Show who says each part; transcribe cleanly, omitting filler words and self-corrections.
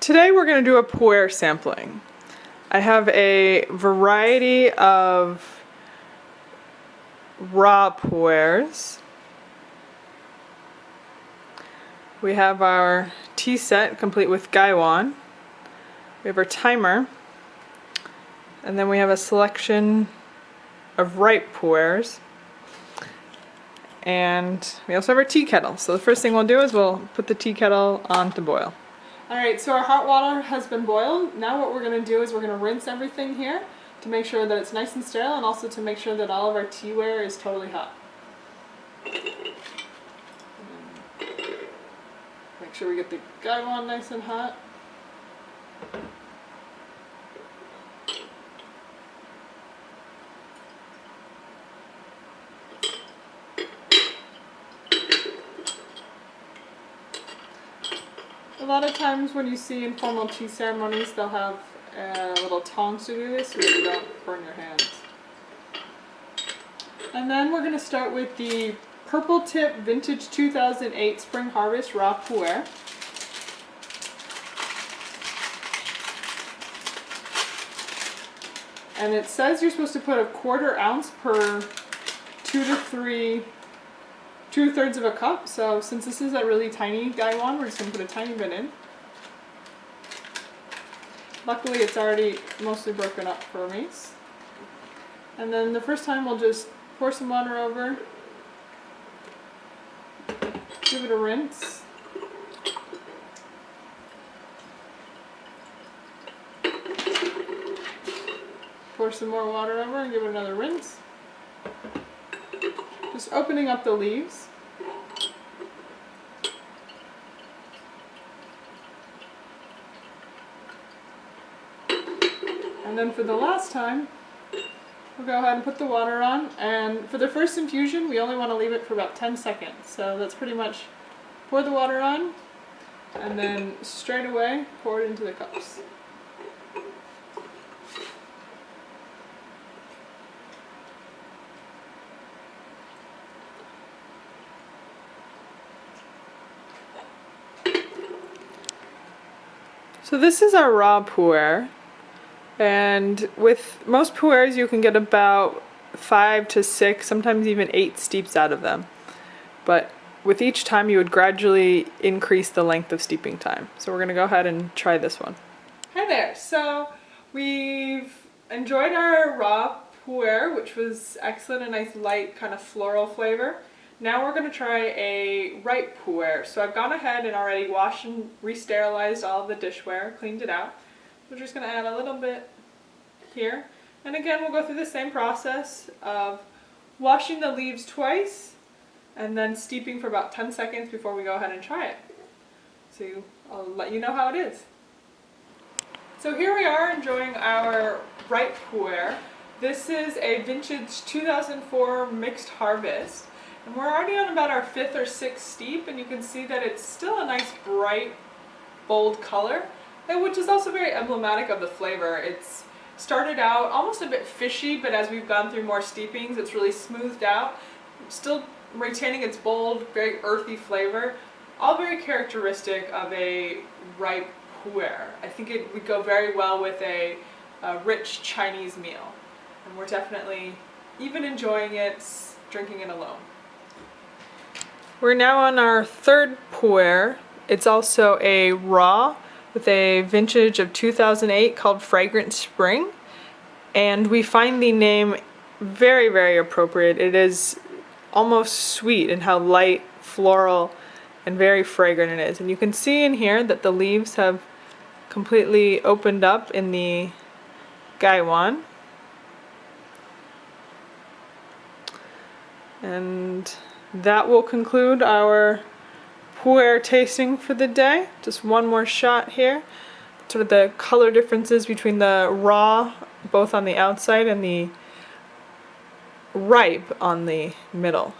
Speaker 1: Today we're going to do a Pu-erh sampling. I have a variety of raw Pu-erhs. We have our tea set complete with gaiwan. We have our timer. And then we have a selection of ripe Pu-erhs. And we also have our tea kettle. So the first thing we'll do is we'll put the tea kettle on to boil. Alright, so our hot water has been boiled. Now what we're going to do is we're going to rinse everything here to make sure that it's nice and sterile, and also to make sure that all of our teaware is totally hot. Make sure we get the gaiwan nice and hot. A lot of times when you see informal tea ceremonies, they'll have little tongs to do this so that you don't burn your hands. And then we're going to start with the Purple Tip Vintage 2008 Spring Harvest Raw Pu-erh. And it says you're supposed to put 1/4 ounce per 2 to 3 2/3 of a cup, so since this is a really tiny gaiwan, we're just going to put a tiny bit in. Luckily it's already mostly broken up for me. And then the first time we'll just pour some water over, give it a rinse. Pour some more water over and give it another rinse. Just opening up the leaves. And then for the last time, we'll go ahead and put the water on. And for the first infusion, we only want to leave it for about 10 seconds. So that's pretty much pour the water on, and then straight away pour it into the cups. So this is our raw Pu-erh, and with most Pu-erhs you can get about 5 to 6, sometimes even 8 steeps out of them. But with each time you would gradually increase the length of steeping time. So we're going to go ahead and try this one. Hi there! So we've enjoyed our raw Pu-erh, which was excellent, a nice light kind of floral flavor. Now we're going to try a ripe Pu-erh. So I've gone ahead and already washed and re-sterilized all of the dishware, cleaned it out. We're just going to add a little bit here. And again, we'll go through the same process of washing the leaves twice and then steeping for about 10 seconds before we go ahead and try it. So I'll let you know how it is. So here we are enjoying our ripe Pu-erh. This is a vintage 2004 mixed harvest. And we're already on about our 5th or 6th steep, and you can see that it's still a nice bright, bold color, which is also very emblematic of the flavor. It's started out almost a bit fishy, but as we've gone through more steepings, it's really smoothed out, still retaining its bold, very earthy flavor, all very characteristic of a ripe Pu-erh. I think it would go very well with a rich Chinese meal, and we're definitely even enjoying it, drinking it alone. We're now on our 3rd Pu-erh. It's also a raw with a vintage of 2008 called Fragrant Spring. And we find the name very, very appropriate. It is almost sweet in how light, floral, and very fragrant it is. And you can see in here that the leaves have completely opened up in the gaiwan. And that will conclude our Pu-erh tasting for the day. Just one more shot here. Sort of the color differences between the raw, both on the outside, and the ripe on the middle.